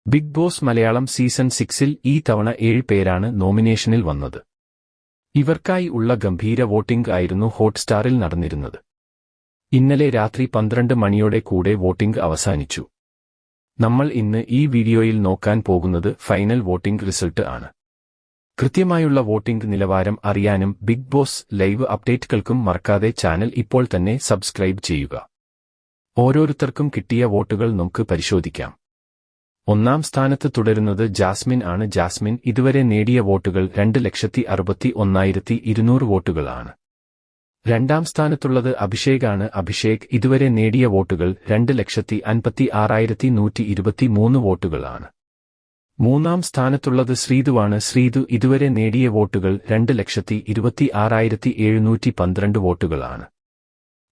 Big boss Malayalam season 6-ൽ ഈ തവണ 7 പേരാണ് നോമിനേഷനിൽ വന്നത്. ഇവർക്കായി ഉള്ള ഗംഭീര വോട്ടിംഗ് ആയിരുന്നു ഹോട്ട്സ്റ്റാറിൽ നടന്നിരുന്നത്. ഇന്നലെ രാത്രി 12 മണിയോടെ കൂടെ വോട്ടിംഗ് അവസാനിച്ചു. നമ്മൾ ഇന്ന് ഈ വീഡിയോയിൽ നോക്കാൻ പോകുന്നത് ഫൈനൽ വോട്ടിംഗ് റിസൾട്ട് ആണ്. കൃത്യമായുള്ള വോട്ടിംഗ് നിലവാരം അറിയാനും ബിഗ് ബോസ് ലൈവ് അപ്ഡേറ്റുകൾക്കും മറക്കാതെ ചാനൽ ഇപ്പോൾ തന്നെ സബ്സ്ക്രൈബ് ചെയ്യുക. ഓരോരുത്തർക്കും കിട്ടിയ വോട്ടുകൾ നമുക്ക് പരിശോധിക്കാം. ഒന്നാം സ്ഥാനത്ത് തുടരുന്നത് ജാസ്മിൻ ആണ്. ജാസ്മിൻ ഇതുവരെ നേടിയ വോട്ടുകൾ 2,61,200 വോട്ടുകളാണ്. രണ്ടാം സ്ഥാനത്തുള്ളത് അഭിഷേക് ആണ്. അഭിഷേക് ഇതുവരെ നേടിയ വോട്ടുകൾ 2,56,123 വോട്ടുകളാണ്. മൂന്നാം സ്ഥാനത്തുള്ളത് ശ്രീതുവാണ്. ശ്രീതു ഇതുവരെ നേടിയ വോട്ടുകൾ 2,26,712 വോട്ടുകളാണ്.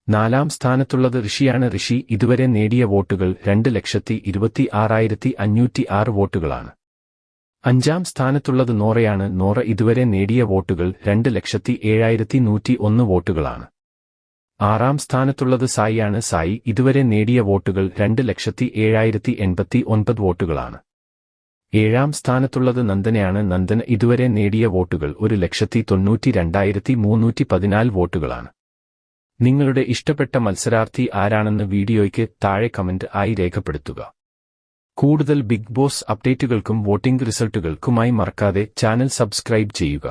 നാലാം സ്ഥാനത്തുള്ളത് ഋഷിയാണ്. ഋഷി ഇതുവരെ നേടിയ വോട്ടുകൾ 2,26,506 വോട്ടുകളാണ്. അഞ്ചാം സ്ഥാനത്തുള്ളത് നോറയാണ്. നോറ ഇതുവരെ നേടിയ വോട്ടുകൾ 2,07,101 വോട്ടുകളാണ്. ആറാം സ്ഥാനത്തുള്ളത് സായിയാണ്. സായി ഇതുവരെ നേടിയ വോട്ടുകൾ 2,07,089 വോട്ടുകളാണ്. ഏഴാം സ്ഥാനത്തുള്ളത് നന്ദനയാണ്. നന്ദന ഇതുവരെ നേടിയ വോട്ടുകൾ 1,92,314 വോട്ടുകളാണ്. നിങ്ങളുടെ ഇഷ്ടപ്പെട്ട മത്സരാർത്ഥി ആരാണെന്ന് വീഡിയോയ്ക്ക് താഴെ കമന്റ് ആയി രേഖപ്പെടുത്തുക. കൂടുതൽ ബിഗ് ബോസ് അപ്ഡേറ്റുകൾക്കും വോട്ടിംഗ് റിസൾട്ടുകൾക്കുമായി മറക്കാതെ ചാനൽ സബ്സ്ക്രൈബ് ചെയ്യുക.